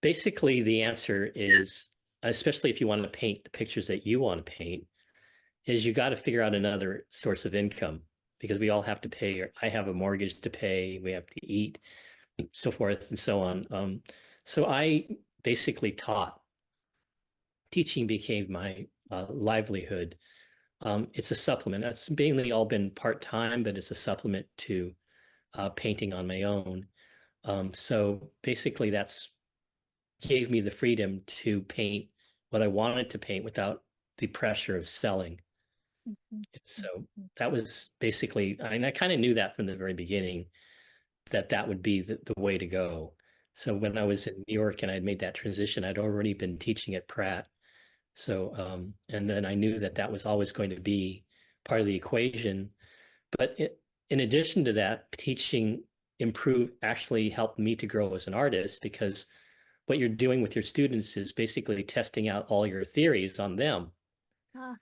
Basically, the answer is, especially if you want to paint the pictures that you want to paint, is you got to figure out another source of income because we all have to pay. I have a mortgage to pay. We have to eat, so forth and so on. So I basically taught. Teaching became my livelihood. It's a supplement. That's mainly all been part-time, but it's a supplement to painting on my own. So basically, that's gave me the freedom to paint what I wanted to paint without the pressure of selling. Mhm. So that was basically, I kind of knew that from the very beginning that that would be the way to go. So when I was in New York and I'd made that transition, I'd already been teaching at Pratt. So, and then I knew that that was always going to be part of the equation. But in addition to that, teaching actually helped me to grow as an artist because what you're doing with your students is basically testing out all your theories on them.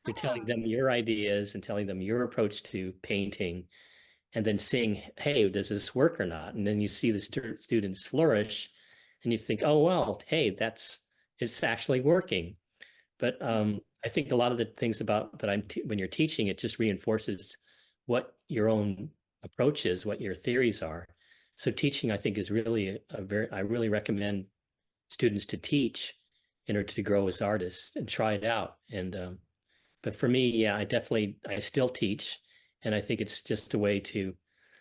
You're telling Uh-huh. them your ideas and telling them your approach to painting, and then seeing, hey, does this work or not? And then you see the students flourish, and you think, oh, well, hey, it's actually working. But I think a lot of the things about that when you're teaching, it just reinforces what your own approach is, what your theories are. So teaching, I think, is really I really recommend students to teach in order to grow as artists and try it out. And but for me, yeah, I still teach, and I think it's just a way to,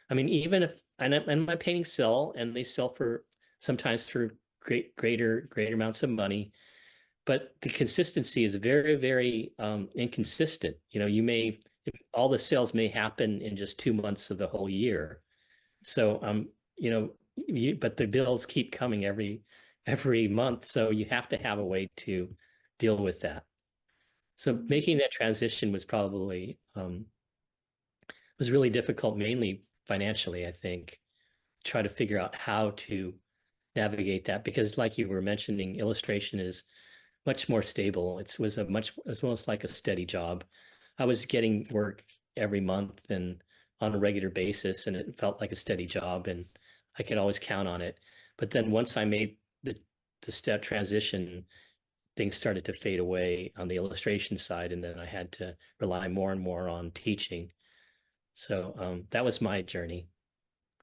I mean, even if and my paintings sell, and they sell for sometimes for greater amounts of money, but the consistency is very, very inconsistent. You know, all the sales may happen in just 2 months of the whole year. So, you know, but the bills keep coming every month. So you have to have a way to deal with that. So making that transition was probably was really difficult, mainly financially, I think. Try to figure out how to navigate that because, like you were mentioning, illustration is much more stable. It's almost like a steady job. I was getting work every month and on a regular basis, and it felt like a steady job, and I could always count on it. But then once I made the step transition, things started to fade away on the illustration side, and then I had to rely more and more on teaching. So that was my journey.